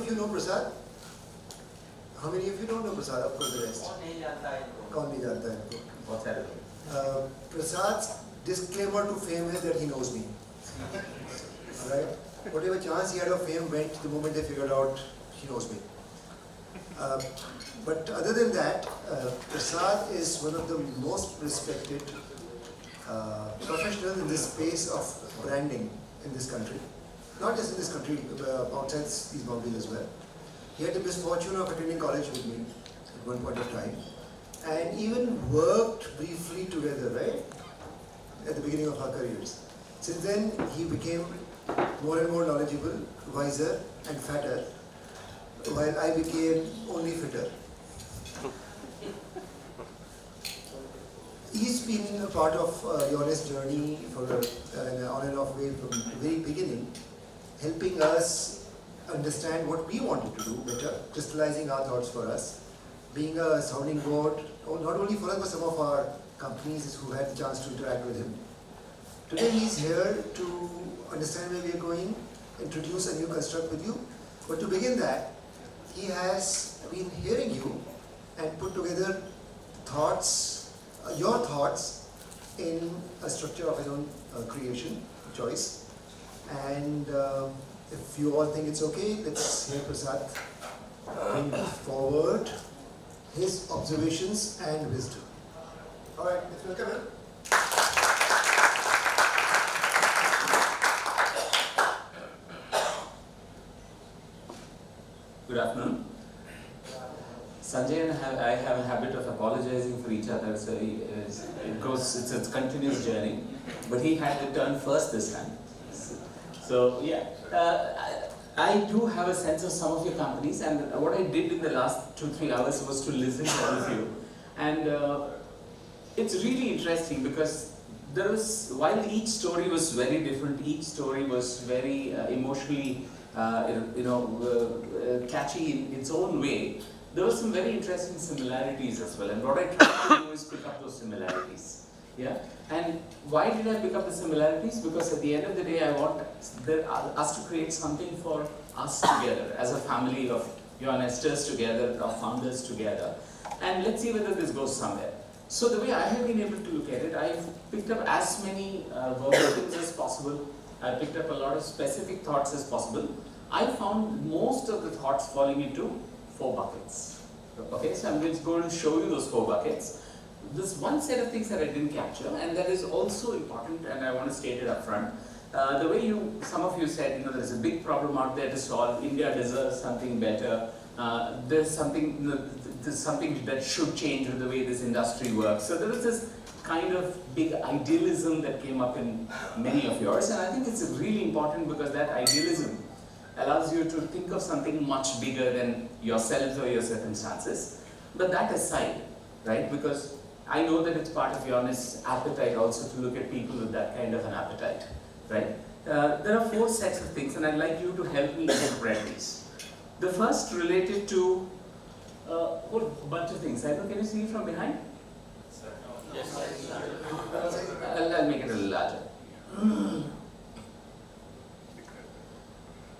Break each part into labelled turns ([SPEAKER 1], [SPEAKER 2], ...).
[SPEAKER 1] of you know Prasad? How many of you don't know Prasad? Of course, the rest. कौन नहीं जानता है इनको?
[SPEAKER 2] बहुत सारे.
[SPEAKER 1] Prasad's disclaimer to fame is that he knows me. Alright? Whatever chance he had of fame went the moment they figured out he knows me. But other than that, Prasad is one of the most respected professionals in this space of branding in this country. Not just in this country, outside these boundaries as well. He had the misfortune of attending college with me at one point of time, and even worked briefly together, right? At the beginning of our careers. Since then, he became more and more knowledgeable, wiser, and fatter, while I became only fitter. He's been a part of YourNest journey for an on and off way from the very beginning, helping us understand what we wanted to do better, crystallizing our thoughts for us, being a sounding board, not only for us but some of our companies who had the chance to interact with him. Today he's here to understand where we are going, introduce a new construct with you. But to begin that, he has been hearing you and put together thoughts, your thoughts in a structure of his own creation, choice. And if you all think it's okay, let's hear Prasad bring forward his observations and wisdom. All right, let's welcome him.
[SPEAKER 2] Good afternoon. Sanjay and I have a habit of apologizing for each other, so it's a continuous journey. But he had the turn first this time. So yeah, I do have a sense of some of your companies, and what I did in the last 2-3 hours was to listen to all of you. And it's really interesting because there was, while each story was very different, each story was very emotionally catchy in its own way, there were some very interesting similarities as well. And what I tried to do is pick up those similarities. Yeah. And why did I pick up the similarities? Because at the end of the day, I want us to create something for us together, as a family of YourNesters together, of founders together. And let's see whether this goes somewhere. So the way I have been able to look at it, I've picked up as many versions as possible. I picked up a lot of specific thoughts as possible. I found most of the thoughts falling into 4 buckets. Okay, so I'm going to show you those 4 buckets. There's one set of things that I didn't capture, and that is also important, and I want to state it up front. The way some of you said, there's a big problem out there to solve. India deserves something better. There's something that should change with the way this industry works. So there was this kind of big idealism that came up in many of yours, and I think it's really important because that idealism allows you to think of something much bigger than yourselves or your circumstances. But that aside, right, because I know that it's part of YourNest's appetite also to look at people with that kind of an appetite, right? There are 4 sets of things, and I'd like you to help me interpret these. The first related to a whole bunch of things. I know, can you see from behind? Yes. I'll make it a little larger.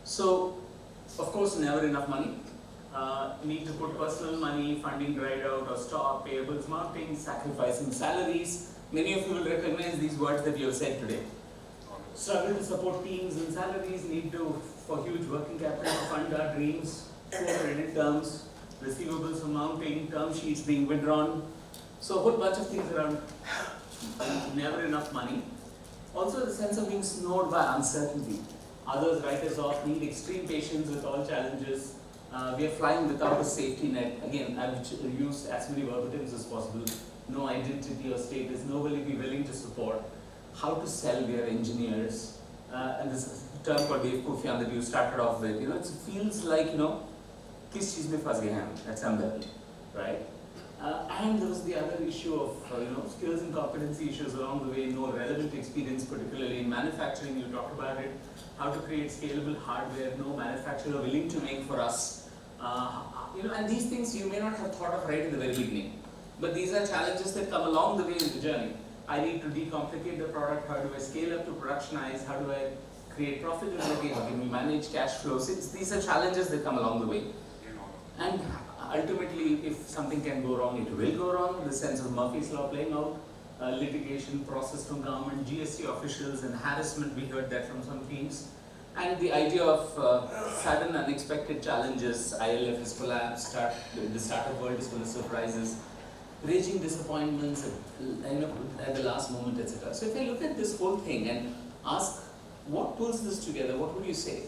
[SPEAKER 2] So, of course, never enough money. Need to put personal money, funding dried out, or stock, payables, marketing, sacrificing salaries. Many of you will recognize these words that you have said today. Struggle to support teams and salaries, need to, for huge working capital, fund our dreams, poor credit terms, receivables from mounting, term sheets being withdrawn. So a whole bunch of things around never enough money. Also the sense of being snowed by uncertainty. Others write us off, need extreme patience with all challenges. We are flying without a safety net. Again, I've used as many verbatims as possible. No identity or status, nobody be willing to support. How to sell, we are engineers. And this term called Devkufian that you started off with, it feels like, kis cheez mein phas gaye hain at some level, right? And there was the other issue of, skills and competency issues along the way, no relevant experience, particularly in manufacturing, you talked about it. How to create scalable hardware, no manufacturer willing to make for us. And these things you may not have thought of right in the very beginning. But these are challenges that come along the way in the journey. I need to decomplicate the product, how do I scale up to productionize, how do I create profitability, how can we manage cash flows. These are challenges that come along the way. And ultimately, if something can go wrong, it will go wrong. The sense of Murphy's Law playing out, litigation process from government, GST officials, and harassment, we heard that from some teams. And the idea of sudden unexpected challenges, ILF has collapsed, the startup world is full of surprises, raging disappointments at the last moment, etc. So if I look at this whole thing and ask, what pulls this together, what would you say?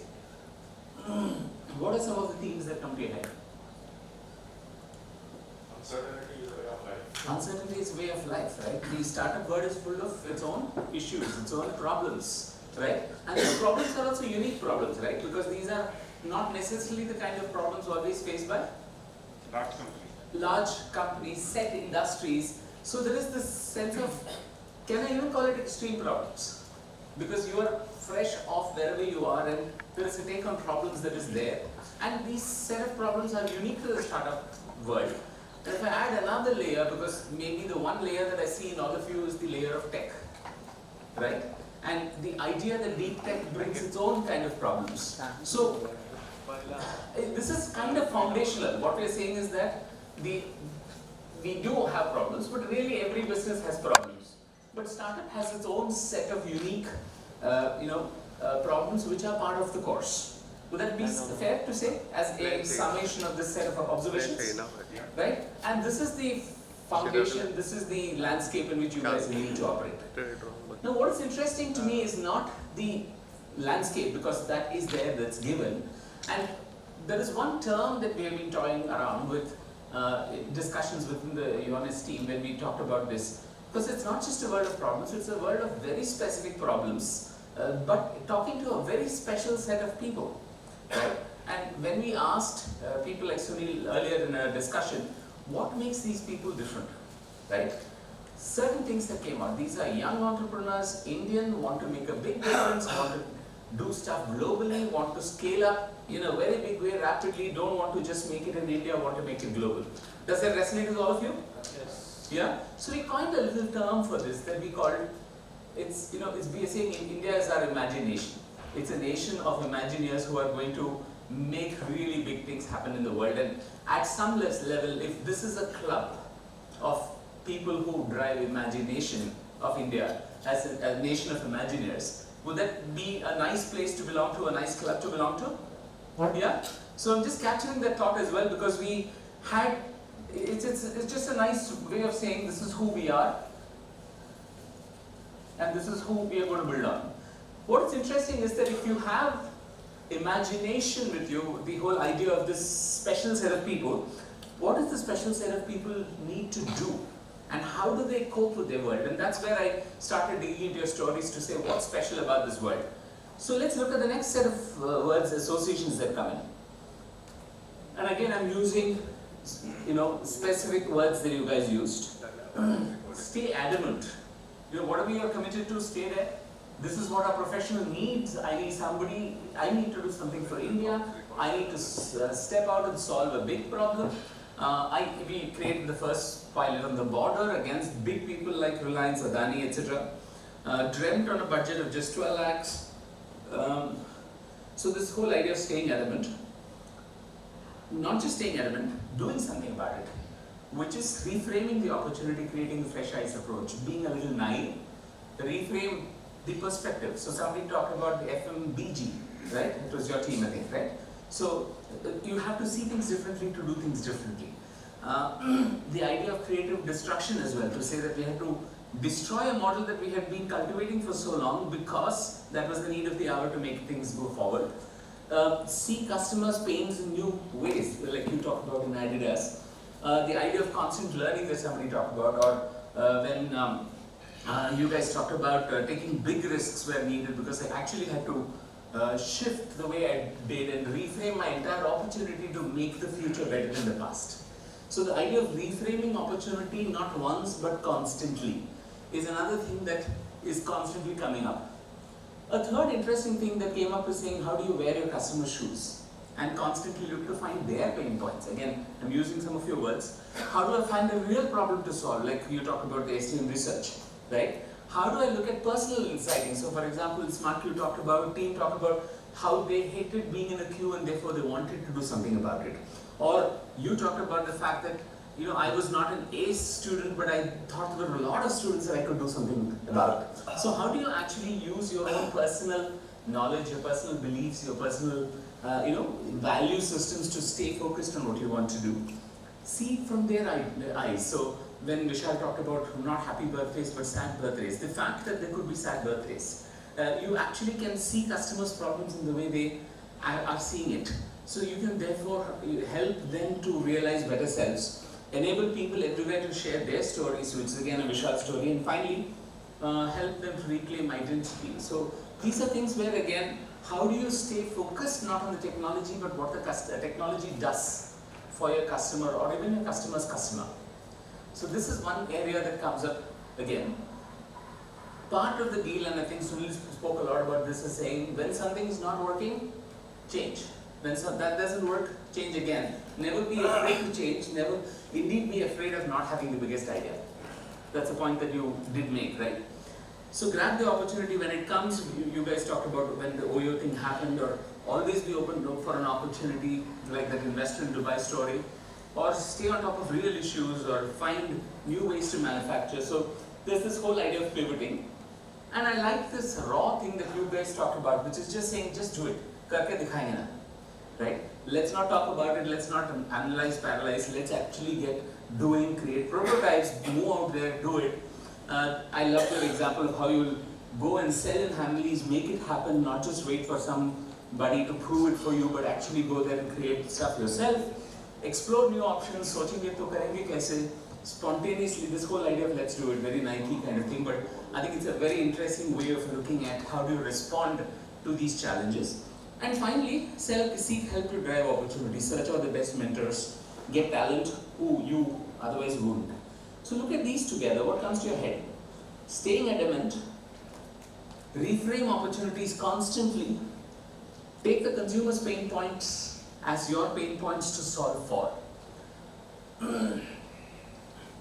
[SPEAKER 2] What are some of the themes that come to your head?
[SPEAKER 3] Uncertainty is a way of life.
[SPEAKER 2] Uncertainty is a way of life, right? The startup world is full of its own issues, its own problems, right? And the problems are also unique problems, right? Because these are not necessarily the kind of problems always faced by large companies, set industries. So there is this sense of, can I even call it extreme problems? Because you are fresh off wherever you are and there is a take on problems that is there. And these set of problems are unique to the startup world. And if I add another layer, because maybe the one layer that I see in all of you is the layer of tech, right? And the idea that deep tech brings its own kind of problems. So this is kind of foundational. What we're saying is that we do have problems, but really every business has problems. But startup has its own set of unique, problems which are part of the course. Would that be fair to say, as a summation of this set of observations? Right? And this is the foundation, this is the landscape in which you guys need to operate. Now, what is interesting to me is not the landscape, because that is there, that's given. And there is one term that we have been toying around with discussions within the YourNest team when we talked about this. Because it's not just a world of problems, it's a world of very specific problems, but talking to a very special set of people. Right? And when we asked people like Sunil earlier in a discussion, what makes these people different? Right? Certain things that came out. These are young entrepreneurs, Indian, want to make a big difference, want to do stuff globally, want to scale up in a very big way rapidly, don't want to just make it in India, want to make it global. Does that resonate with all of you?
[SPEAKER 3] Yes.
[SPEAKER 2] Yeah? So we coined a little term for this that we called, we are saying in India is our imagination. It's a nation of Imagineers who are going to make really big things happen in the world. And at some level, if this is a club of people who drive imagination of India as a nation of Imagineers, would that be a nice place to belong to, a nice club to belong to? Yeah? So I'm just capturing that thought as well, because we had, it's just a nice way of saying this is who we are and this is who we are going to build on. What's interesting is that if you have imagination with you, the whole idea of this special set of people, what does the special set of people need to do? And how do they cope with their world? And that's where I started digging into your stories to say what's special about this world. So let's look at the next set of words, associations that come in. And again, I'm using, specific words that you guys used. Stay adamant. Whatever you are committed to, stay there. This is what our professional needs. I need to do something for India. I need to step out and solve a big problem. We created the first pilot on the border against big people like Reliance, Adani, etc. Dreamt on a budget of just 12 lakhs. So this whole idea of staying adamant, not just staying adamant, doing something about it, which is reframing the opportunity, creating the fresh eyes approach, being a little naive, reframe the perspective. So somebody talked about the FMBG, right? It was your team, I think, right? So you have to see things differently to do things differently. The idea of creative destruction as well, to say that we have to destroy a model that we had been cultivating for so long because that was the need of the hour to make things go forward. See customers' pains in new ways, like you talked about in Adidas. The idea of constant learning that somebody talked about, or when you guys talked about taking big risks where needed, because I actually had to shift the way I did and reframe my entire opportunity to make the future better than the past. So the idea of reframing opportunity not once but constantly is another thing that is constantly coming up. A third interesting thing that came up is saying, how do you wear your customer's shoes? And constantly look to find their pain points. Again, I'm using some of your words. How do I find a real problem to solve? Like you talked about the STM research, right? How do I look at personal inciting? So for example, Smart Q talked about, team talked about how they hated being in a queue and therefore they wanted to do something about it. Or you talked about the fact that I was not an ace student, but I thought there were a lot of students that I could do something about. So how do you actually use your own personal knowledge, your personal beliefs, your personal value systems to stay focused on what you want to do? See from their eyes. So when Vishal talked about not happy birthdays but sad birthdays, the fact that there could be sad birthdays, you actually can see customers' problems in the way they are seeing it. So you can therefore help them to realize better selves, enable people everywhere to share their stories, which is again a Vishal story, and finally help them to reclaim identity. So these are things where again, how do you stay focused not on the technology but what the technology does for your customer or even your customer's customer. So this is one area that comes up again. Part of the deal, and I think Sunil spoke a lot about this, is saying when something is not working, change. When that doesn't work, change again. Never be afraid to change, never indeed be afraid of not having the biggest idea. That's a point that you did make, right? So grab the opportunity when it comes. You guys talked about when the OYO thing happened, or always be open for an opportunity like that investor in Dubai story, or stay on top of real issues, or find new ways to manufacture. So there's this whole idea of pivoting. And I like this raw thing that you guys talked about, which is just saying, just do it. Karke dikhayenge na. Right? Let's not talk about it, let's not analyze, paralyze, let's actually get doing, create prototypes, move out there, do it. I love your example of how you'll go and sell in Hamleys, make it happen, not just wait for somebody to prove it for you, but actually go there and create stuff yourself. Explore new options, sochenge to karenge kaise, spontaneously, this whole idea of let's do it, very Nike kind of thing, but I think it's a very interesting way of looking at how do you respond to these challenges. And finally, seek help to drive opportunities, search out the best mentors, get talent who you otherwise wouldn't. So look at these together, what comes to your head? Staying adamant, reframe opportunities constantly, take the consumer's pain points as your pain points to solve for.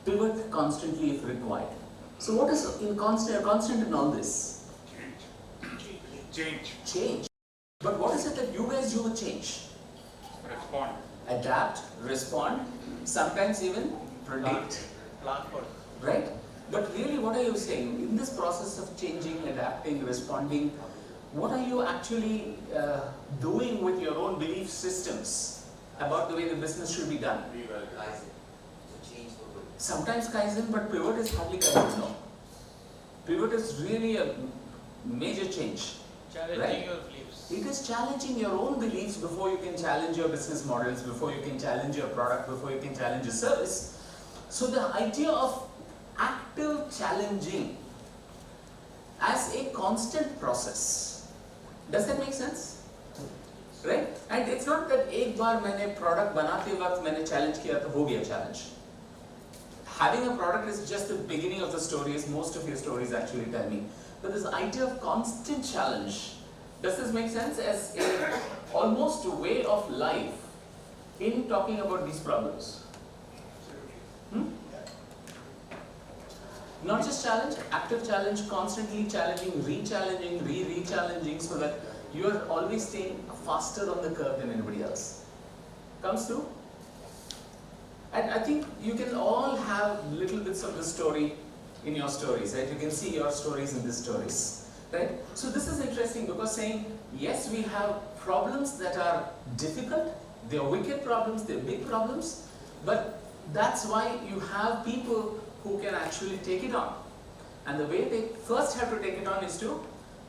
[SPEAKER 2] Pivot constantly if required. So what is constant in all this? Change. But what is it that you guys do with change?
[SPEAKER 3] Respond.
[SPEAKER 2] Adapt, respond, sometimes even predict.
[SPEAKER 3] Plan for.
[SPEAKER 2] Right? But really, what are you saying? In this process of changing, adapting, responding, what are you actually doing with your own belief systems about the way the business should be done? Sometimes Kaizen, but pivot is hardly Kaizen, no. Pivot is really a major change.
[SPEAKER 3] Challenging your beliefs.
[SPEAKER 2] It is challenging your own beliefs before you can challenge your business models, before you can challenge your product, before you can challenge your service. So the idea of active challenging as a constant process, does that make sense? Right? And it's not that एक बार मैंने product बनाते वक्त मैंने challenge किया तो हो गया challenge. Having a product is just the beginning of the story, as most of your stories actually tell me. But this idea of constant challenge, does this make sense as a almost a way of life in talking about these problems? Not just challenge, active challenge, constantly challenging, re-challenging, re-challenging, so that you are always staying faster on the curve than anybody else. Comes through? And I think you can all have little bits of the story in your stories, right? You can see your stories in these stories, right? So this is interesting because saying, yes, we have problems that are difficult, they're wicked problems, they're big problems, but that's why you have people who can actually take it on. And the way they first have to take it on is to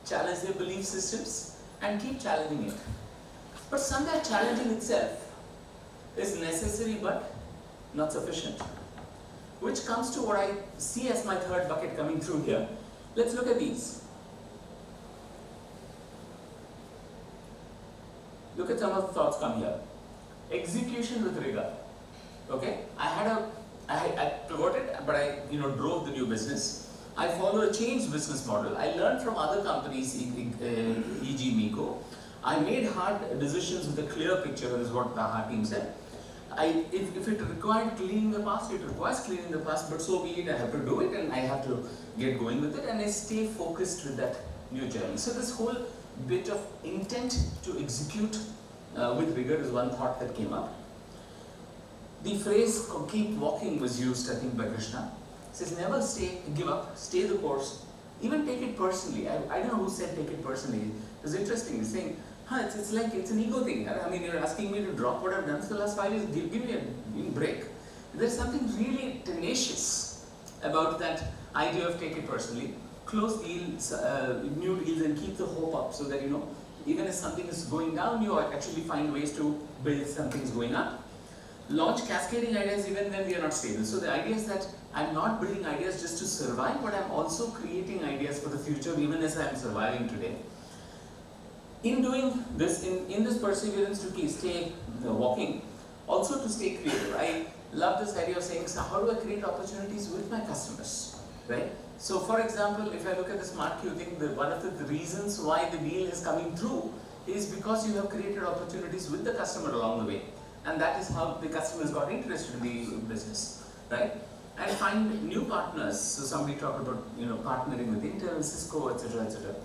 [SPEAKER 2] challenge their belief systems and keep challenging it. But sometimes challenging itself is necessary but not sufficient. Which comes to what I see as my third bucket coming through here. Let's look at these. Look at some of the thoughts come here. Execution with rigor. Okay, I pivoted, but I drove the new business. I follow a changed business model. I learned from other companies, e.g. Miko. I made hard decisions with a clear picture, is what the hard team said. if it required cleaning the past, it requires cleaning the past, but so be it, I have to do it and I have to get going with it and I stay focused with that new journey. So this whole bit of intent to execute with rigor is one thought that came up. The phrase keep walking was used, I think, by Krishna. He says never give up, stay the course, even take it personally. I don't know who said take it personally. It was interesting, he's saying, it's like it's an ego thing. I mean, you're asking me to drop what I've done for the last 5 years, give me a break. There's something really tenacious about that idea of take it personally. Close deals, new deals, and keep the hope up so that, even if something is going down, you actually find ways to build some things going up. Launch cascading ideas even when we are not stable. So the idea is that I'm not building ideas just to survive, but I'm also creating ideas for the future even as I'm surviving today. In doing this, in this perseverance to stay walking, also to stay creative. I love this idea of saying, so how do I create opportunities with my customers, right? So for example, if I look at the smart queue thing, one of the reasons why the deal is coming through is because you have created opportunities with the customer along the way. And that is how the customers got interested in the business, right? And find new partners. So somebody talked about, partnering with Intel, Cisco, etc., etc.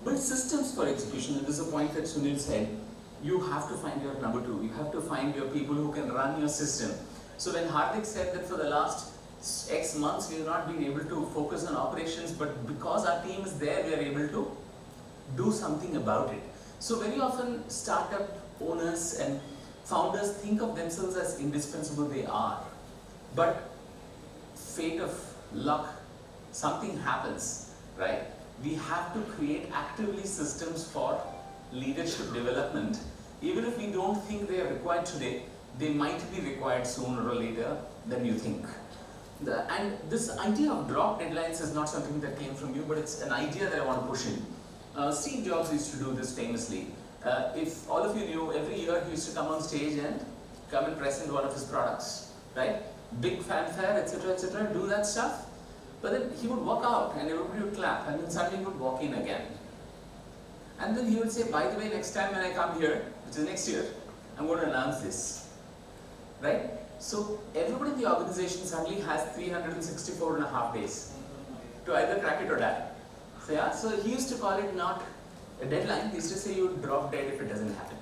[SPEAKER 2] Build systems for execution. And this is a point that Sunil said. You have to find your number two. You have to find your people who can run your system. So when Hardik said that for the last X months we have not been able to focus on operations, but because our team is there, we are able to do something about it. So very often startup owners and founders think of themselves as indispensable. They are. But fate of luck, something happens, right? We have to create actively systems for leadership development. Even if we don't think they are required today, they might be required sooner or later than you think. And this idea of drop deadlines is not something that came from you, but it's an idea that I want to push in. Steve Jobs used to do this famously. If all of you knew, every year he used to come on stage and come and present one of his products, right? Big fanfare, etc., do that stuff. But then he would walk out and everybody would clap, and then suddenly he would walk in again. And then he would say, by the way, next time when I come here, which is next year, I'm going to announce this, right? So everybody in the organization suddenly has 364 and a half days to either crack it or die. So he used to call it not a deadline, he used to say you would drop dead if it doesn't happen.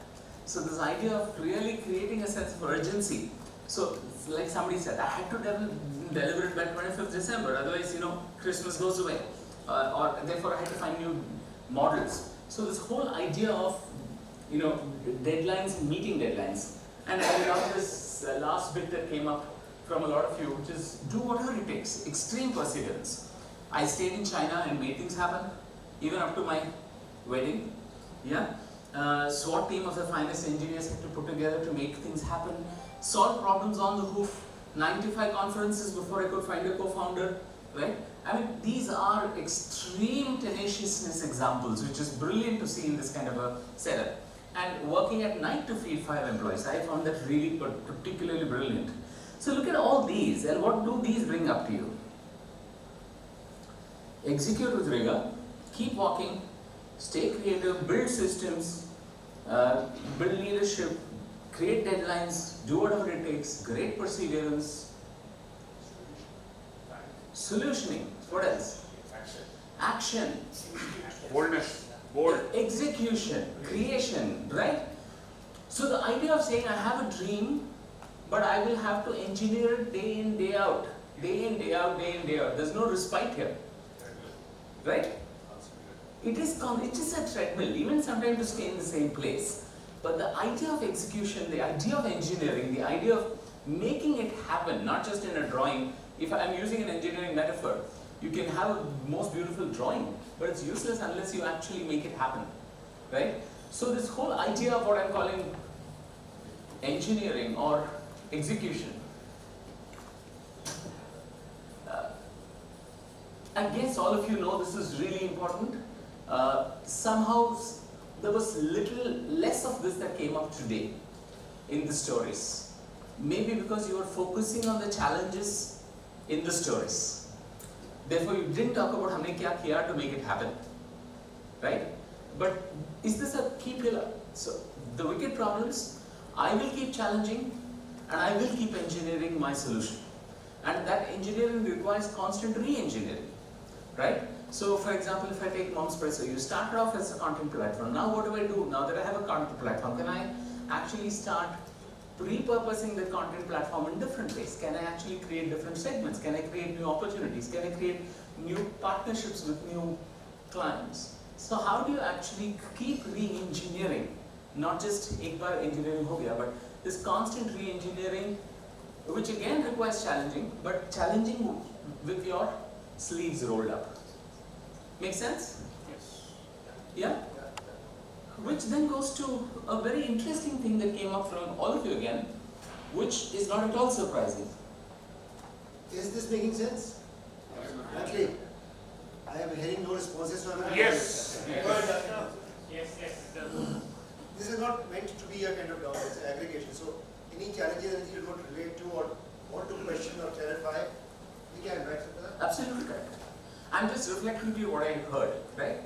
[SPEAKER 2] So this idea of really creating a sense of urgency. So like somebody said, I had to deliver it by 25th December, otherwise, Christmas goes away. Or therefore I had to find new models. So this whole idea of, deadlines, meeting deadlines. And I love this last bit that came up from a lot of you, which is do whatever it takes, extreme perseverance. I stayed in China and made things happen, even up to my wedding. SWAT team of the finest engineers had to put together to make things happen. Solve problems on the hoof. 95 conferences before I could find a co-founder, right? I mean, these are extreme tenaciousness examples, which is brilliant to see in this kind of a setup. And working at night to feed 5 employees, I found that really particularly brilliant. So look at all these, and what do these bring up to you? Execute with rigor, keep walking, stay creative, build systems, build leadership, create deadlines, do whatever it takes, great perseverance, solutioning, what else? Action.
[SPEAKER 3] Boldness. Bold.
[SPEAKER 2] Execution, creation, right? So the idea of saying I have a dream, but I will have to engineer it day in, day out. Day in, day out, day in, day out. There's no respite here. Right? It is a treadmill, even sometimes to stay in the same place. But the idea of execution, the idea of engineering, the idea of making it happen, not just in a drawing. If I'm using an engineering metaphor, you can have a most beautiful drawing, but it's useless unless you actually make it happen, right? So this whole idea of what I'm calling engineering or execution, I guess all of you know this is really important. Somehow there was little less of this that came up today in the stories. Maybe because you were focusing on the challenges in the stories. Therefore, you didn't talk about humne kya kiya to make it happen, right? But is this a key pillar? So the wicked problems, I will keep challenging, and I will keep engineering my solution. And that engineering requires constant re-engineering, right? So for example, if I take Momspresso, you started off as a content platform. Now what do I do? Now that I have a content platform, can I actually start repurposing the content platform in different ways? Can I actually create different segments? Can I create new opportunities? Can I create new partnerships with new clients? So how do you actually keep re-engineering? Not just ek baar engineering ho gaya, but this constant re-engineering, which again requires challenging, but challenging with your sleeves rolled up. Make sense?
[SPEAKER 3] Yes.
[SPEAKER 2] Yeah? Which then goes to a very interesting thing that came up from all of you again, which is not at all surprising.
[SPEAKER 1] Is this making sense? Actually, I am hearing no responses from you.
[SPEAKER 3] Yes.
[SPEAKER 4] Yes, it does.
[SPEAKER 1] This is not meant to be a kind of down, it's aggregation. So any challenges that you don't relate to or want to question or clarify, we can, right?
[SPEAKER 2] Absolutely correct. I'm just reflecting to you what I heard, right?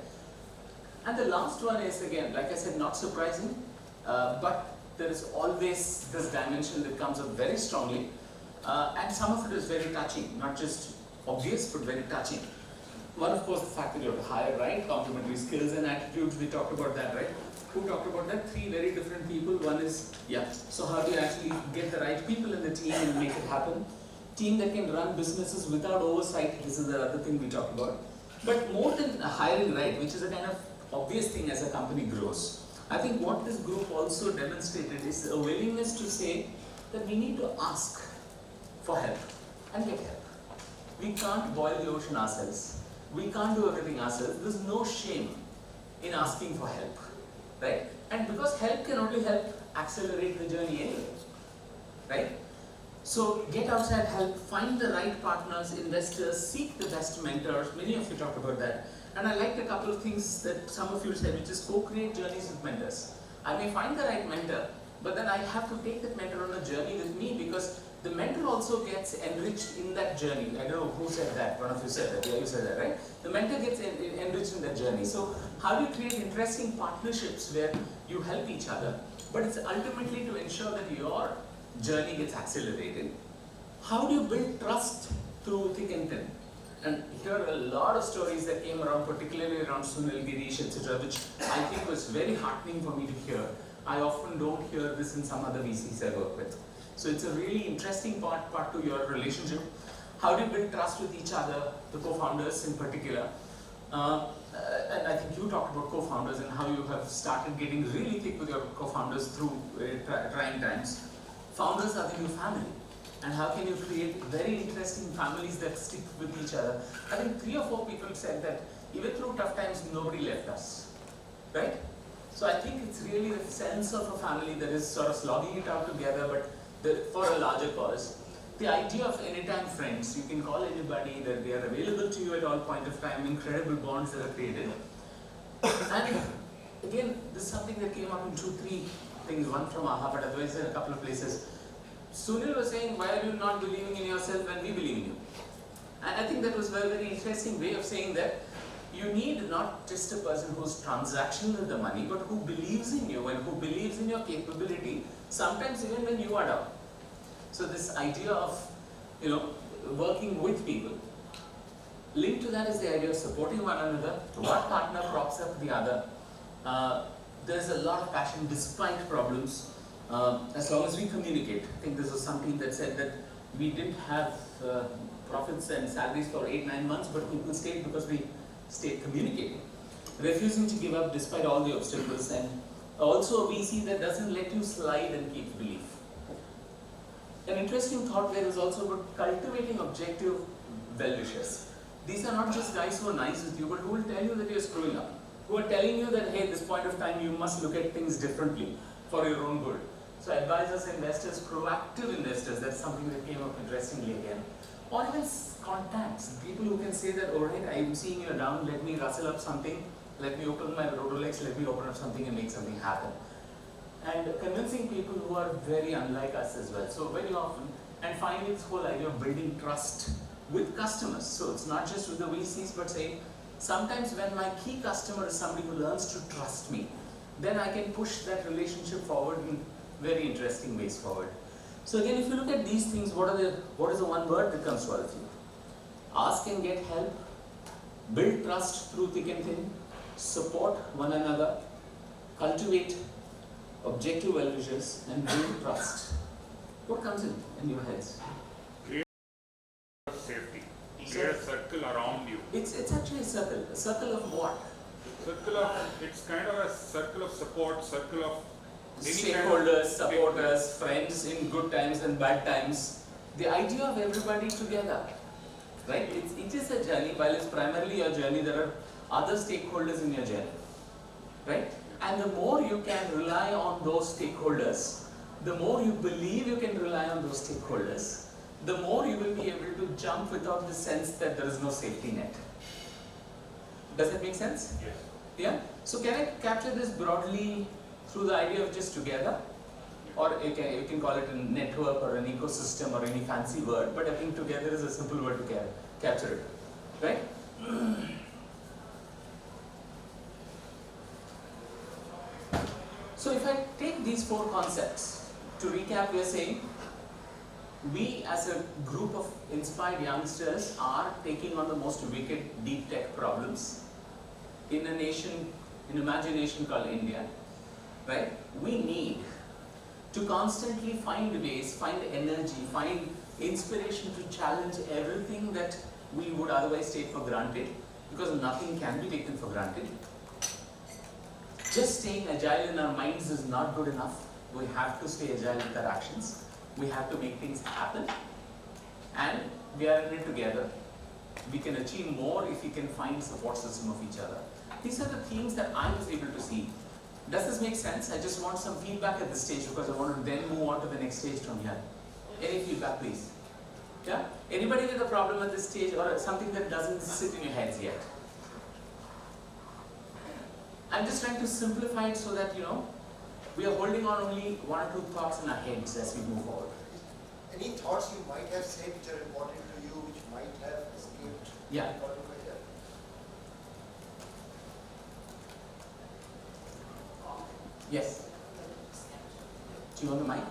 [SPEAKER 2] And the last one is again, like I said, not surprising, but there is always this dimension that comes up very strongly, and some of it is very touching, not just obvious, but very touching. One, of course, the fact that you have to hire, right? Complementary skills and attitudes, we talked about that, right? Who talked about that? Three very different people. One is, so how do you actually get the right people in the team and make it happen? Team that can run businesses without oversight, this is the other thing we talked about. But more than hiring, right, which is a kind of obvious thing as a company grows, I think what this group also demonstrated is a willingness to say that we need to ask for help and get help. We can't boil the ocean ourselves. We can't do everything ourselves. There's no shame in asking for help, right? And because help can only help accelerate the journey anyway, right? So get outside help, find the right partners, investors, seek the best mentors. Many of you talked about that. And I liked a couple of things that some of you said, which is co-create journeys with mentors. I may find the right mentor, but then I have to take that mentor on a journey with me, because the mentor also gets enriched in that journey. I don't know who said that, one of you said that, yeah, you said that, right? The mentor gets enriched in that journey. So how do you create interesting partnerships where you help each other, but it's ultimately to ensure that your journey gets accelerated? How do you build trust through thick and thin? And here are a lot of stories that came around, particularly around Sunil, Girish, etc., which I think was very heartening for me to hear. I often don't hear this in some other VCs I work with. So it's a really interesting part to your relationship. How do you build trust with each other, the co-founders in particular? And I think you talked about co-founders and how you have started getting really thick with your co-founders through trying times. Founders are the new family. And how can you create very interesting families that stick with each other? I think 3 or 4 people said that even through tough times, nobody left us, right? So I think it's really the sense of a family that is sort of slogging it out together, but for a larger cause. The idea of anytime friends, you can call anybody, that they are available to you at all point of time, incredible bonds that are created. And again, this is something that came up in 2-3 things, one from AHA, but otherwise in a couple of places. Sunil was saying, why are you not believing in yourself when we believe in you? And I think that was a very, very interesting way of saying that you need not just a person who's transactional with the money, but who believes in you and who believes in your capability, sometimes even when you are down. So this idea of, working with people. Linked to that is the idea of supporting one another. One partner props up the other. There's a lot of passion despite problems. As long as we communicate. I think this was something that said that we didn't have profits and salaries for 8-9 months, but people stayed because we stayed communicating. Refusing to give up despite all the obstacles, and also a VC that doesn't let you slide and keeps belief. An interesting thought there is also about cultivating objective well-wishers. These are not just guys who are nice with you, but who will tell you that you're screwing up. Who are telling you that, hey, at this point of time you must look at things differently for your own good. So advisors, investors, proactive investors, that's something that came up interestingly again. Or even contacts, people who can say that, alright, I'm seeing you down, let me rustle up something, let me open my Rodolex, let me open up something and make something happen. And convincing people who are very unlike us as well. So very often, and finally this whole idea of building trust with customers. So it's not just with the VCs, but saying, sometimes when my key customer is somebody who learns to trust me, then I can push that relationship forward in very interesting ways forward. So again, if you look at these things, what is the one word that comes to all of you? Ask and get help, build trust through thick and thin, support one another, cultivate objective well-wishers, and build trust. What comes in your heads?
[SPEAKER 3] Safety. Create a circle around you.
[SPEAKER 2] It's actually a circle. A circle of what?
[SPEAKER 3] It's kind of a circle of support, circle of
[SPEAKER 2] Stakeholders, supporters, friends in good times and bad times. The idea of everybody together, right? It is a journey. While it's primarily your journey, there are other stakeholders in your journey, right? And the more you can rely on those stakeholders, the more you believe you can rely on those stakeholders, the more you will be able to jump without the sense that there is no safety net. Does that make sense?
[SPEAKER 3] Yes.
[SPEAKER 2] Yeah? So can I capture this broadly through the idea of just together? Or you can call it a network or an ecosystem or any fancy word, but I think together is a simple word to capture it. Right? So if I take these four concepts, to recap, we are saying we as a group of inspired youngsters are taking on the most wicked deep tech problems in a nation, in imagination called India, right? We need to constantly find ways, find energy, find inspiration to challenge everything that we would otherwise take for granted, because nothing can be taken for granted. Just staying agile in our minds is not good enough. We have to stay agile with our actions. We have to make things happen, and we are in it together. We can achieve more if we can find support system of each other. These are the themes that I was able to see. Does this make sense? I just want some feedback at this stage, because I want to then move on to the next stage from here. Any feedback, please? Yeah? Anybody with a problem at this stage, or something that doesn't sit in your heads yet? I'm just trying to simplify it so that, we are holding on only one or two thoughts in our heads as we move forward.
[SPEAKER 1] Any thoughts you might have said which are important to you, which might have escaped?
[SPEAKER 2] Yeah. Yes. Do you want the mic?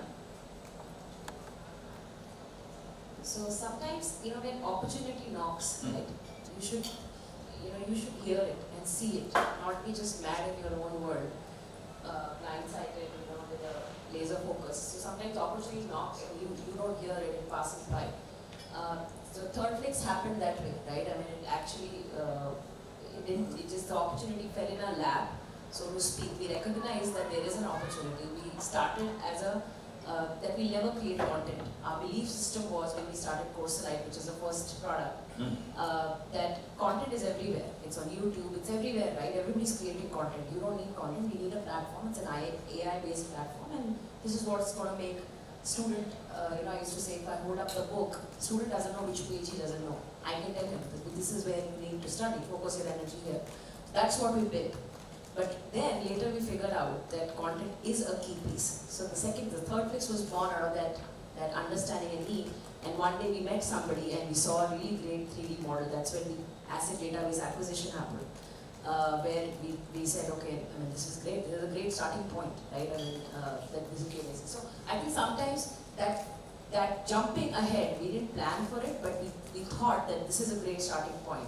[SPEAKER 5] So sometimes, when opportunity knocks, right, you should hear it and see it, not be just mad in your own world, blindsided, with a laser focus. So sometimes opportunity knocks and you don't hear it, it passes by. So third flicks happened that way, right? I mean, it actually, it just the opportunity fell in our lap, so to speak. We recognized that there is an opportunity. We started as that we never create content. Our belief system was, when we started Courselite, which is the first product, that content is everywhere. It's on YouTube, it's everywhere, right? Everybody's creating content. You don't need content, we need a platform. It's an AI-based platform, and this is what's going to make student, I used to say, if I hold up the book, student doesn't know which page he doesn't know. I can tell him, this is where you need to study, focus your energy here. That's what we built. But then later we figured out that content is a key piece. So the third fix was born out of that understanding and need. And one day we met somebody and we saw a really great 3D model. That's when the asset database acquisition happened. Where we said, okay, I mean, this is great. This is a great starting point, right? I mean, that this is amazing. So I think sometimes that jumping ahead, we didn't plan for it, but we thought that this is a great starting point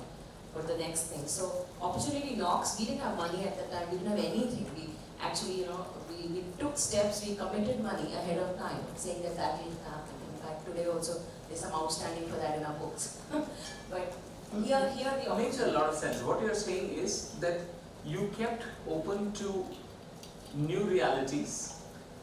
[SPEAKER 5] for the next thing. So opportunity knocks. We didn't have money at that time. We didn't have anything. We actually, we took steps. We committed money ahead of time, saying that will happen. In fact, today also there's some outstanding for that in our books. But here the
[SPEAKER 2] It makes a lot of sense. What you're saying is that you kept open to new realities.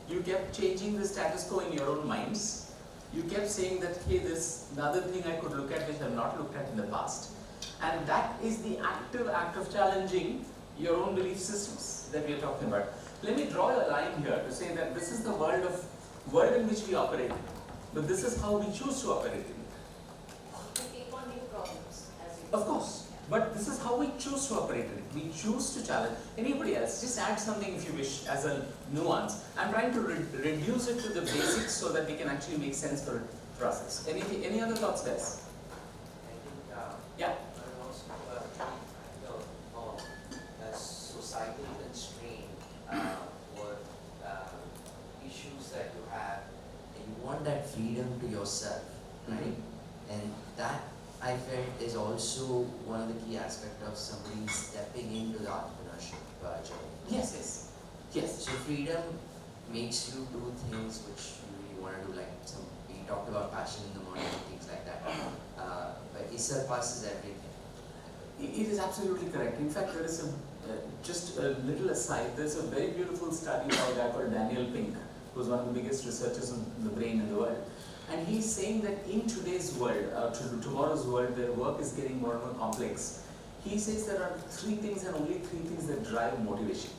[SPEAKER 2] You kept changing the status quo in your own minds. You kept saying that, hey, there's another thing I could look at which I've not looked at in the past. And that is the active act of challenging your own belief systems that we are talking about. Let me draw a line here to say that this is the world in which we operate in. But this is how we choose to operate in it.
[SPEAKER 5] We take on new problems, as you
[SPEAKER 2] Of course. But this is how we choose to operate in it. We choose to challenge. Anybody else, just add something if you wish as a nuance. I'm trying to reduce it to the basics so that we can actually make sense for the process. Any other thoughts, guys? Yeah.
[SPEAKER 6] Societal constraint or issues that you have, and you want that of somebody stepping into the entrepreneurship journey.
[SPEAKER 2] Yes.
[SPEAKER 6] So freedom makes you do things which you really want to do, like we talked about passion in the morning and things like that. But it surpasses everything.
[SPEAKER 2] It is absolutely correct. In fact, there is just a little aside, there's a very beautiful study by a guy called Daniel Pink, who's one of the biggest researchers on the brain in the world. And he's saying that in today's world, tomorrow's world, where work is getting more and more complex, he says there are three things and only three things that drive motivation.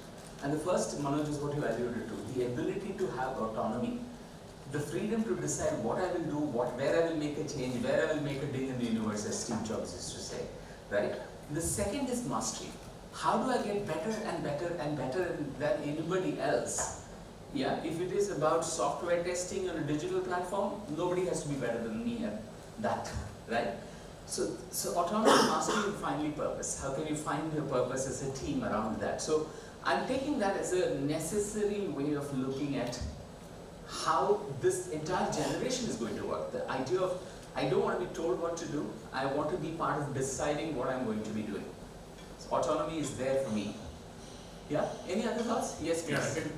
[SPEAKER 2] And the first, Manoj, is what you alluded to, the ability to have autonomy, the freedom to decide what I will do, where I will make a change, where I will make a ding in the universe, as Steve Jobs used to say, right? The second is mastery. How do I get better and better and better than anybody else? Yeah, if it is about software testing on a digital platform, nobody has to be better than me at that, right? So autonomy, mastery, and finally purpose. How can you find your purpose as a team around that? So I'm taking that as a necessary way of looking at how this entire generation is going to work. The idea of, I don't want to be told what to do, I want to be part of deciding what I'm going to be doing. So autonomy is there for me. Yeah? Any other thoughts? Yes, please.
[SPEAKER 3] Yeah, I think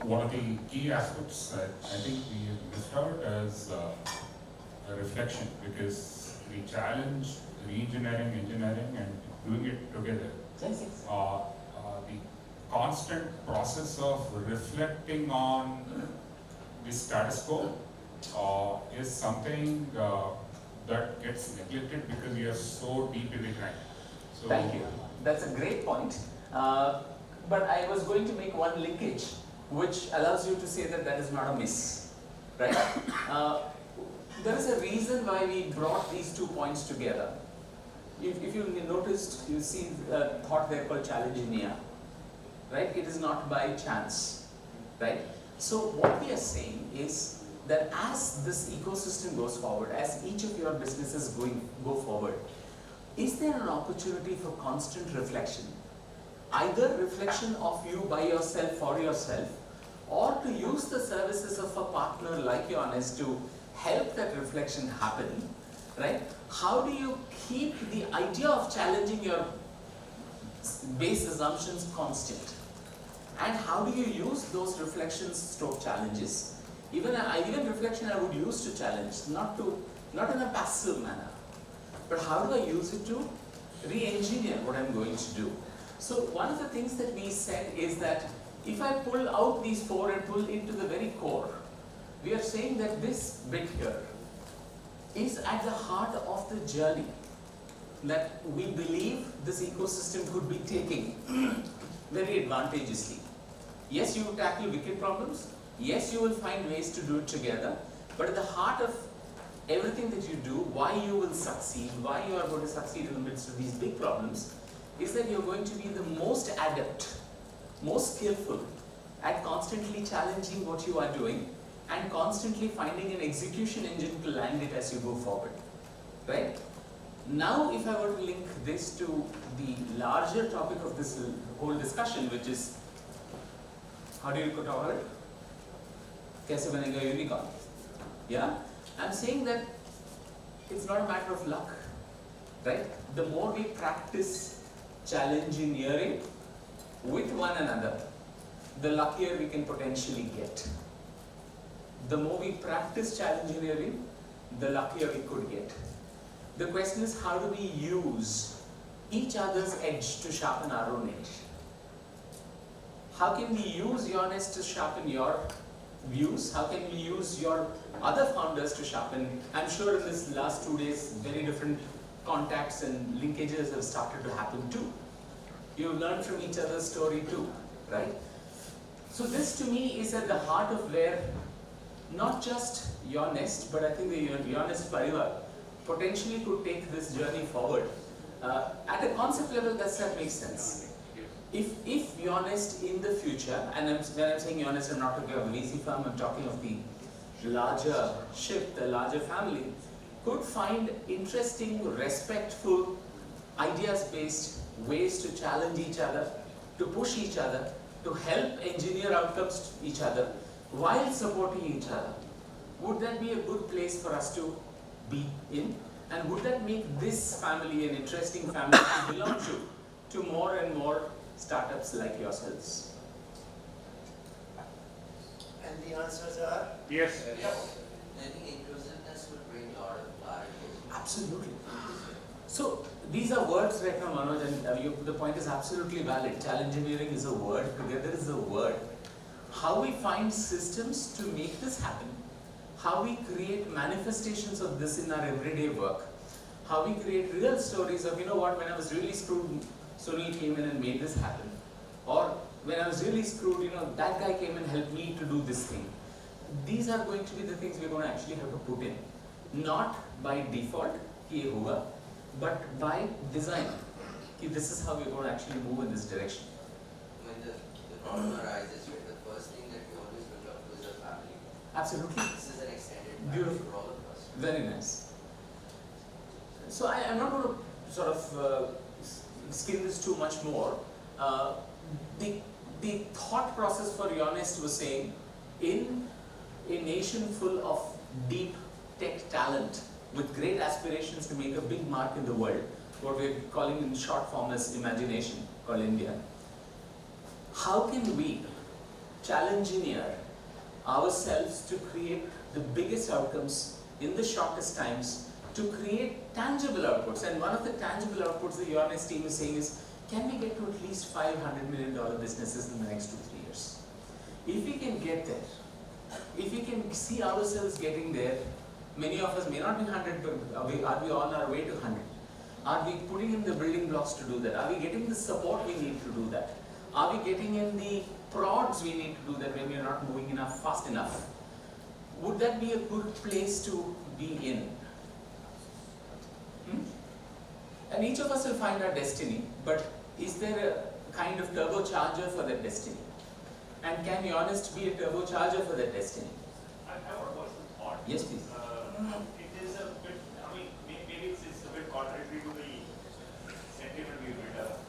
[SPEAKER 3] one of the key aspects that I think we missed out is a reflection, because we challenge re-engineering, engineering, and doing it together.
[SPEAKER 2] Yes.
[SPEAKER 3] The constant process of reflecting on the status quo is something that gets neglected because we are so deep in the grind. So,
[SPEAKER 2] thank you. That's a great point. But I was going to make one linkage which allows you to say that that is not a miss, right? There is a reason why we brought these 2 points together. If you noticed, you see a thought there called challenge India, right? It is not by chance, right? So what we are saying is that as this ecosystem goes forward, as each of your businesses go forward, is there an opportunity for constant reflection? Either reflection of you by yourself for yourself, or to use the services of a partner like YourNest to help that reflection happen, right? How do you keep the idea of challenging your base assumptions constant? And how do you use those reflections stroke challenges? Even reflection I would use to challenge, not in a passive manner. But how do I use it to re-engineer what I'm going to do? So one of the things that we said is that if I pull out these 4 and pull into the very core, we are saying that this bit here is at the heart of the journey that we believe this ecosystem could be taking very advantageously. Yes, you will tackle wicked problems. Yes, you will find ways to do it together. But at the heart of everything that you do, why you will succeed, why you are going to succeed in the midst of these big problems, is that you're going to be the most adept, most skillful at constantly challenging what you are doing and constantly finding an execution engine to land it as you go forward, right? Now, if I were to link this to the larger topic of this whole discussion, which is, how do you call it? Kaise banega unicorn? Yeah? I'm saying that it's not a matter of luck, right? The more we practice challenge engineering with one another, the luckier we can potentially get. The more we practice challenge engineering, the luckier we could get. The question is, how do we use each other's edge to sharpen our own edge? How can we use YourNest to sharpen your views? How can we use your other founders to sharpen? I'm sure in this last 2 days, very different contacts and linkages have started to happen too. You've learned from each other's story too, right? So this to me is at the heart of where not just YourNest, but I think the YourNest Parivar potentially could take this journey forward. At a concept level, that makes sense. If YourNest in the future, and when I'm saying YourNest, I'm not talking of a VC firm, I'm talking of the larger ship, the larger family, could find interesting, respectful, ideas-based ways to challenge each other, to push each other, to help engineer outcomes to each other while supporting each other. Would that be a good place for us to be in? And would that make this family an interesting family to belong to more and more startups like yourselves?
[SPEAKER 1] And the answers are?
[SPEAKER 4] Yes.
[SPEAKER 6] I think inclusiveness would bring a lot of clarity.
[SPEAKER 2] Absolutely. So these are words right now, Manoj, and the point is absolutely valid. Challenge engineering is a word, together is a word. How we find systems to make this happen, how we create manifestations of this in our everyday work, how we create real stories of, you know what, when I was really screwed, Sunil came in and made this happen. Or when I was really screwed, you know, that guy came and helped me to do this thing. These are going to be the things we're going to actually have to put in. Not by default, ki hoga, but by design. Ki this is how we're going to actually move in this direction.
[SPEAKER 6] When the problem arises, right, the first thing that we always look up to is a family.
[SPEAKER 2] Absolutely.
[SPEAKER 6] This is an extended family
[SPEAKER 2] Beautiful.
[SPEAKER 6] for all of us.
[SPEAKER 2] Very nice. So I'm not going to sort of skin this too much more. The thought process for YourNest was saying, in a nation full of deep tech talent with great aspirations to make a big mark in the world, what we're calling in short form as imagination, called India, how can we challenge engineer ourselves to create the biggest outcomes in the shortest times to create tangible outputs? And one of the tangible outputs the YourNest team is saying is, can we get to at least $500 million businesses in the next 2-3 years? If we can get there, if we can see ourselves getting there, many of us may not be 100, but are we on our way to 100? Are we putting in the building blocks to do that? Are we getting the support we need to do that? Are we getting in the prods we need to do that when we are not moving enough, fast enough? Would that be a good place to be in? And each of us will find our destiny, but is there a kind of turbocharger for that destiny? And can YourNest be a turbocharger for that destiny?
[SPEAKER 4] I want to voice a thought.
[SPEAKER 2] Yes, please.
[SPEAKER 4] It is a bit, I mean, maybe it's a bit contradictory to the sentiment we built up.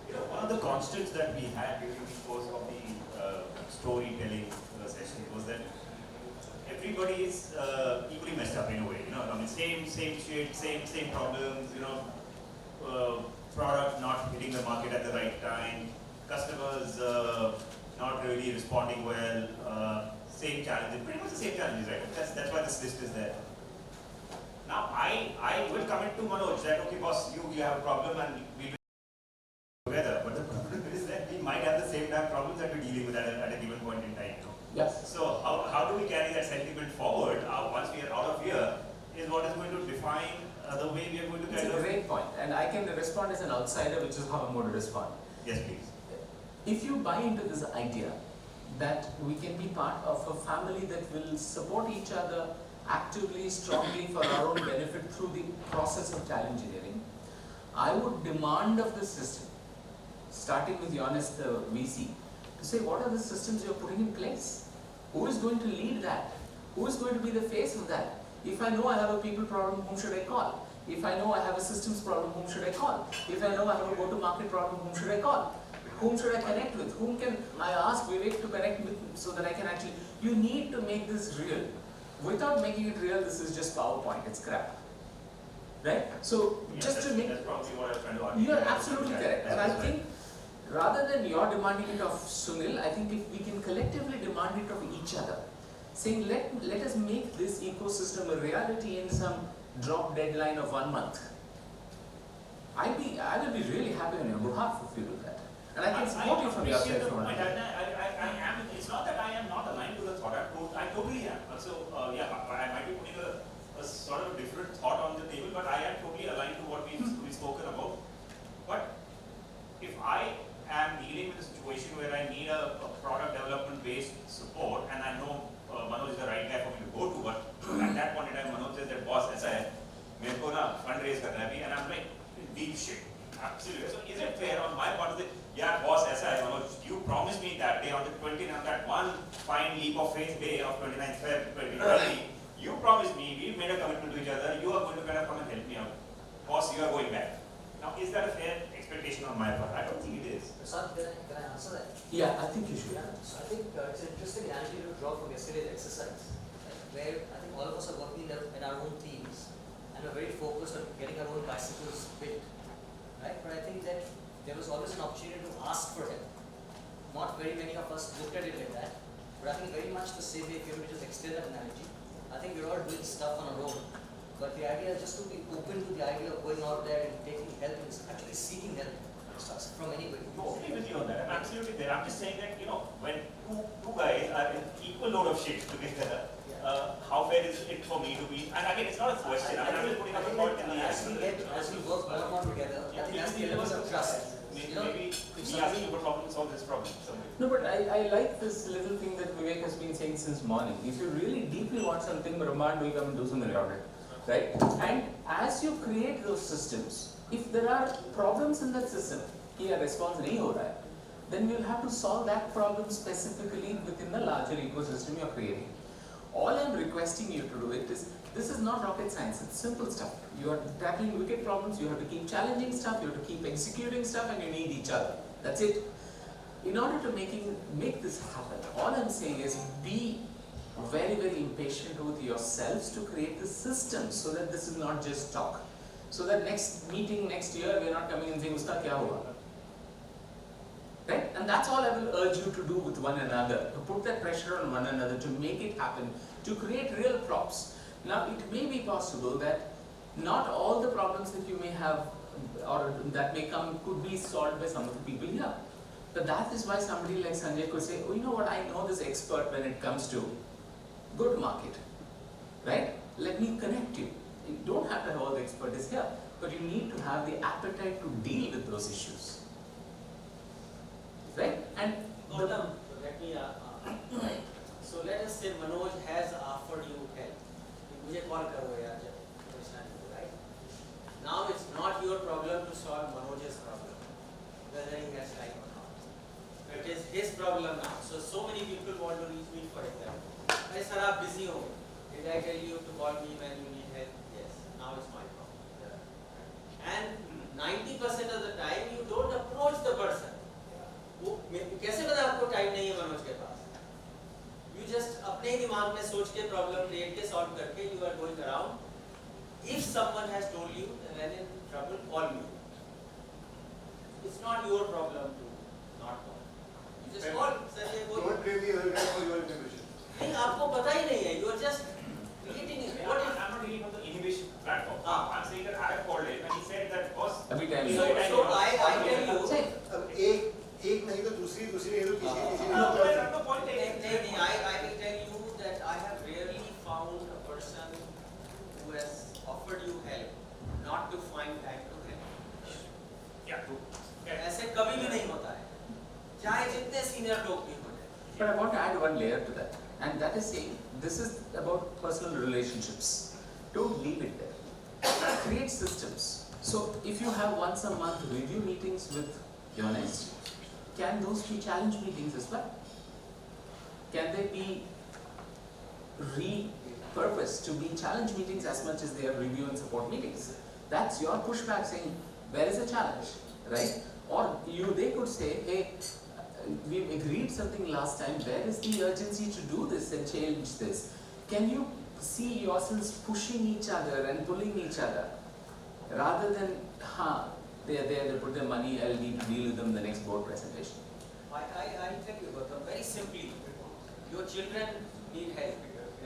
[SPEAKER 4] You know, one of the constants that we had during the course of the storytelling session was that everybody is equally messed up in a way. You know, I mean, same shit, same problems. You know, product not hitting the market at the right time, customers not really responding well. Same challenges, pretty much the same challenges, right? That's why this list is there. Now, I will commit to Manoj that, okay, boss, you have a problem and we will together. But the problem is that we might have the same damn problems that we're dealing with at a given point in time.
[SPEAKER 2] Yes.
[SPEAKER 4] So how do we carry that sentiment forward once we are out of here is what is going to define the way we are going to
[SPEAKER 2] It's a great point, and I can respond as an outsider, which is how I'm going to respond.
[SPEAKER 4] Yes, please.
[SPEAKER 2] If you buy into this idea that we can be part of a family that will support each other actively, strongly for our own benefit through the process of challenge engineering, I would demand of the system, starting with YourNest, the VC, to say what are the systems you're putting in place? Who is going to lead that? Who is going to be the face of that? If I know I have a people problem, whom should I call? If I know I have a systems problem, whom should I call? If I know I have a go-to-market problem, whom should I call? Whom should I connect with? Whom can I ask Vivek to connect with so that I can actually... You need to make this real. Without making it real, this is just PowerPoint, it's crap. Right? So,
[SPEAKER 4] Yeah,
[SPEAKER 2] just to make...
[SPEAKER 4] That's probably what I was trying to argue.
[SPEAKER 2] You are absolutely correct. And I think, rather than you're demanding it of Sunil, I think if we can collectively demand it of each other, saying let us make this ecosystem a reality in some drop deadline of 1 month. I will be really happy on your behalf if you do that. And I can support you from your side.
[SPEAKER 4] It's not that I am not aligned to the thought. I totally am. So, yeah, I might be putting a sort of a different thought on the table, but I am totally aligned to what we've spoken about. But if I am dealing with a situation where I need a product development based support, and I know Manoj is the right guy for me to go to, but at that point in time, Manoj says that boss, ऐसा है, मेरे को ना fundraise करना है भी, and I'm like, deep shit. Absolutely. So is it fair on my part to say, yeah, boss, ऐसा है, Manoj, you promised me that day on the 20th, on that one fine leap of faith day of 29th Feb 2020, you promised me, we made a commitment to each other, you are going to kind of come and help me out. Boss, you are going back. Now, is that a fair expectation on my part? I don't think it is.
[SPEAKER 7] Prasad, can I answer that?
[SPEAKER 2] Yeah, I think you should.
[SPEAKER 7] Yeah, so I think it's an interesting analogy to draw from yesterday's exercise, where I think all of us are working in our own teams and are very focused on getting our own bicycles built, right? But I think that there was always an opportunity to ask for help. Not very many of us looked at it like that, but I think very much the same way, if you were to just extend that analogy, I think we're all doing stuff on our own. But the idea is just to be open to the idea of going out there and taking help and actually seeking help from anybody.
[SPEAKER 4] Totally with you on that. I'm absolutely there. I'm just saying that, when two guys are in equal load of shit together, how fair is it for me to be? And again, it's not a question. I'm just putting up a point in the
[SPEAKER 7] as we work more and more together, I think that's the element of trust.
[SPEAKER 4] Maybe we ask you a problem, solve this problem somewhere.
[SPEAKER 2] No, but I like this little thing that Vivek has been saying since morning. If you really deeply want something, Brahman will come and do something about it. Right? And as you create those systems, if there are problems in that system, कि response नहीं हो रहा है, then you'll have to solve that problem specifically within the larger ecosystem you're creating. All I'm requesting you to do it is, this is not rocket science, it's simple stuff. You are tackling wicked problems, you have to keep challenging stuff, you have to keep executing stuff, and you need each other. That's it. In order to make this happen, all I'm saying is be very, very impatient with yourselves to create the system so that this is not just talk. So that next meeting next year, we're not coming and saying, uska kya hua? Right? And that's all I will urge you to do with one another, to put that pressure on one another, to make it happen, to create real props. Now, it may be possible that not all the problems that you may have or that may come could be solved by some of the people here. But that is why somebody like Sanjay could say, oh, you know what, I know this expert when it comes to go-to-market, right? Let me connect you. You don't have to have all the expertise here, but you need to have the appetite to deal with those issues. Right? And
[SPEAKER 7] Gautam, let me right. So let us say Manoj has offered you help. मुझे call करो यार जब right? Now it's not your problem to solve Manoj's problem, whether he has time or not. It is his problem now. So many people want to reach me, for example. I sir, आप busy हो. Did I tell you to call me when you need help? Yes. Now it's my problem. And 90% of the time you don't approach the person. वो कैसे पता आपको time नहीं है मनोज के पास? You just अपने ही दिमाग में सोच के प्रॉब्लम क्रिएट के सॉल्व करके you are going around. If someone has told you when in trouble, call me. It's not your problem to not call. You just call.
[SPEAKER 1] Don't blame the other guy for your inhibition.
[SPEAKER 7] नहीं आपको पता ही नहीं है. You are just creating it. What if?
[SPEAKER 4] I'm not really on the inhibition platform. I'm saying that I have called him and he said that boss.
[SPEAKER 2] every time
[SPEAKER 7] So I tell you.
[SPEAKER 1] एक नहीं तो दूसरी नहीं तो किसी
[SPEAKER 4] No, I have no point taken.
[SPEAKER 7] I will tell you that I have rarely found a person who has offered you help not to find time to help.
[SPEAKER 4] Yeah, true.
[SPEAKER 7] ऐसे कभी भी नहीं होता है, चाहे जितने सीनियर लोग भी हो जाए.
[SPEAKER 2] But I want to add one layer to that, and that is saying this is about personal relationships. Don't leave it there. Create systems. So if you have once a month review meetings with YourNest, can those be challenge meetings as well? Can they be repurposed to be challenge meetings as much as they are review and support meetings? That's your pushback saying, where is the challenge, right? Or they could say, hey, we've agreed something last time, where is the urgency to do this and change this? Can you see yourselves pushing each other and pulling each other, rather than, they are there, they put their money, I'll need to deal with them in the next board presentation.
[SPEAKER 7] I tell you, Gautam, very simply, your children need help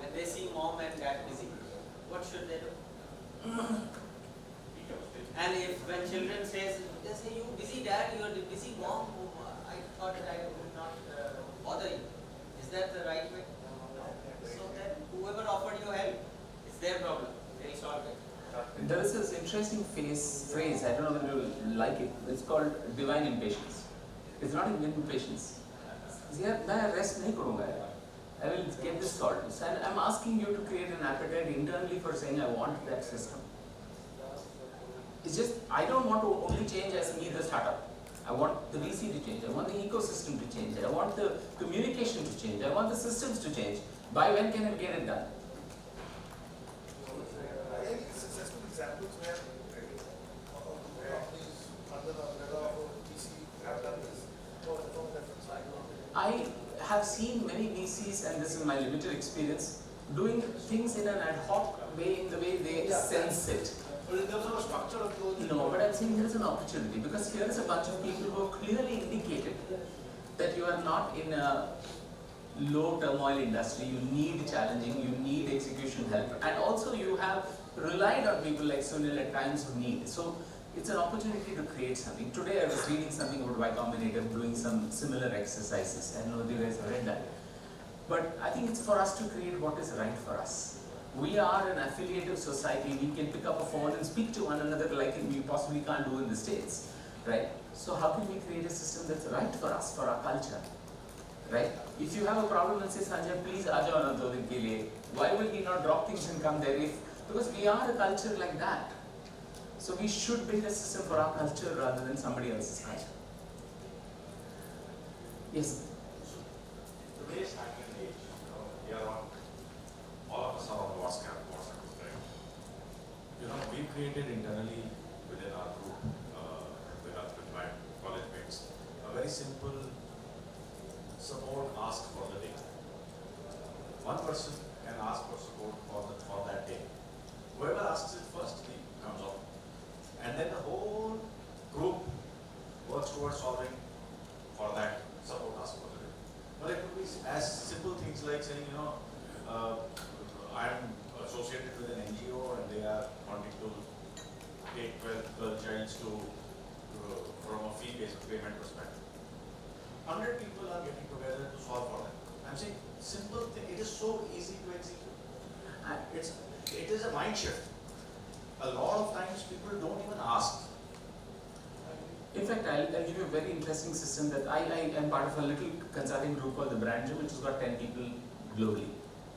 [SPEAKER 7] and they see mom and dad busy. What should they do? And if when children they say you busy dad, you are busy mom, I thought that I would not bother you. Is that the right way? So then whoever offered you help, it's their problem. They'll solve it.
[SPEAKER 2] There is this interesting phrase, I don't know whether you like it, it's called divine impatience. It's not even impatience. I rest nahi karunga. I will get this solved. And I'm asking you to create an appetite internally for saying I want that system. It's just, I don't want to only change as me the startup. I want the VC to change, I want the ecosystem to change, I want the communication to change, I want the systems to change. By when can I get it done?
[SPEAKER 8] Successful examples where companies under the umbrella of VC have done this for the difference.
[SPEAKER 2] I have seen many VCs, and this is my limited experience, doing things in an ad hoc way, in the way they sense it.
[SPEAKER 8] But in terms of a structure of those.
[SPEAKER 2] No, but I'm saying there is an opportunity, because here is a bunch of people who have clearly indicated that you are not in a low turmoil industry, you need challenging, you need execution help, and also you have relied on people like Sunil at times who need. So it's an opportunity to create something. Today I was reading something about Y Combinator doing some similar exercises. I know you guys have read that. But I think it's for us to create what is right for us. We are an affiliative society. We can pick up a phone and speak to one another like we possibly can't do in the States, right? So how can we create a system that's right for us, for our culture, right? If you have a problem and say, Sanjay, please aaja na 2 din ke liye, why will we not drop things and come there? Because we are a culture like that. So we should build a system for our culture rather than somebody else's culture. Yes.
[SPEAKER 9] Today's hacking age, we are on, all of us are on WhatsApp, right? We created internally within our group, with my college mates, a very simple support ask for the day. One person can ask for support for that day. Whoever asks it first, he comes on. And then the whole group works towards solving for that support ask for the day. But it could be as simple things like saying, I'm associated with an NGO and they are wanting to take 12 child from a fee-based payment perspective. 100 people are getting together to solve for them. I'm saying simple thing, it is so easy to execute. And it is a mind shift. A lot of times people don't even ask.
[SPEAKER 2] In fact, I'll give you a very interesting system that I am part of a little consulting group called the Brand Gym, which has got 10 people globally.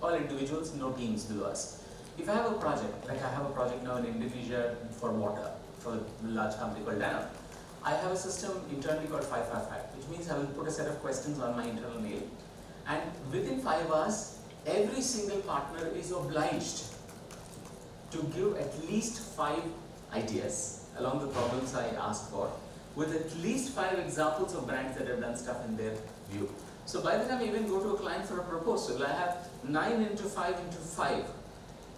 [SPEAKER 2] All individuals, no teams below us. If I have a project, like I have a project now in Indonesia for water, for a large company called Danone, I have a system internally called 555, which means I will put a set of questions on my internal mail. And within 5 hours, every single partner is obliged to give at least 5 ideas along the problems I asked for, with at least 5 examples of brands that have done stuff in their view. So by the time I even go to a client for a proposal, I have 9 into 5 into 5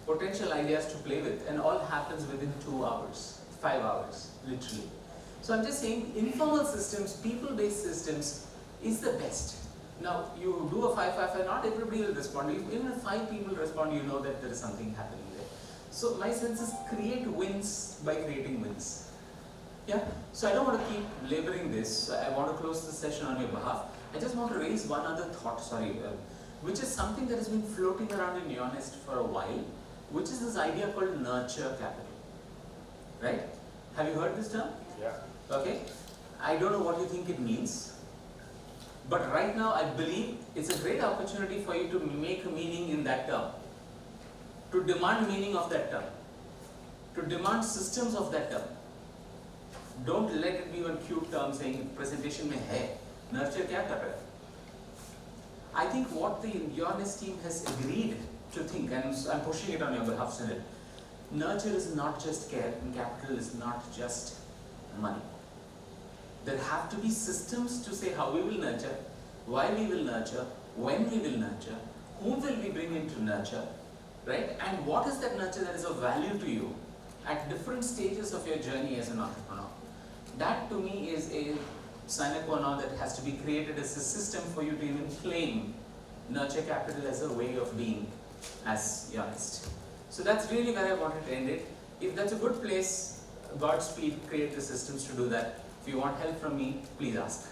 [SPEAKER 2] potential ideas to play with, and all happens within 2 hours, 5 hours, literally. So I'm just saying, informal systems, people-based systems is the best. Now, you do a 555, not everybody will respond. Even if 5 people respond, you know that there is something happening there. So my sense is create wins by creating wins. Yeah, so I don't want to keep laboring this. I want to close the session on your behalf. I just want to raise one other thought, which is something that has been floating around in YourNest for a while, which is this idea called nurture capital. Right? Have you heard this term?
[SPEAKER 9] Yeah.
[SPEAKER 2] Okay. I don't know what you think it means, but right now I believe it's a great opportunity for you to make meaning in that term, to demand meaning of that term, to demand systems of that term. Don't let it be one cute term saying presentation mein hai, nurture kya kar raha hai? I think what the YourNest team has agreed to think, and I'm pushing it on your behalf, Sunil, nurture is not just care and capital is not just money. There have to be systems to say how we will nurture, why we will nurture, when we will nurture, whom will we bring into nurture, right? And what is that nurture that is of value to you at different stages of your journey as an entrepreneur? That to me is a sine qua non that has to be created as a system for you to even claim nurture capital as a way of being as YourNest. So that's really where I wanted to end it. If that's a good place, Godspeed, create the systems to do that. If you want help from me, please ask.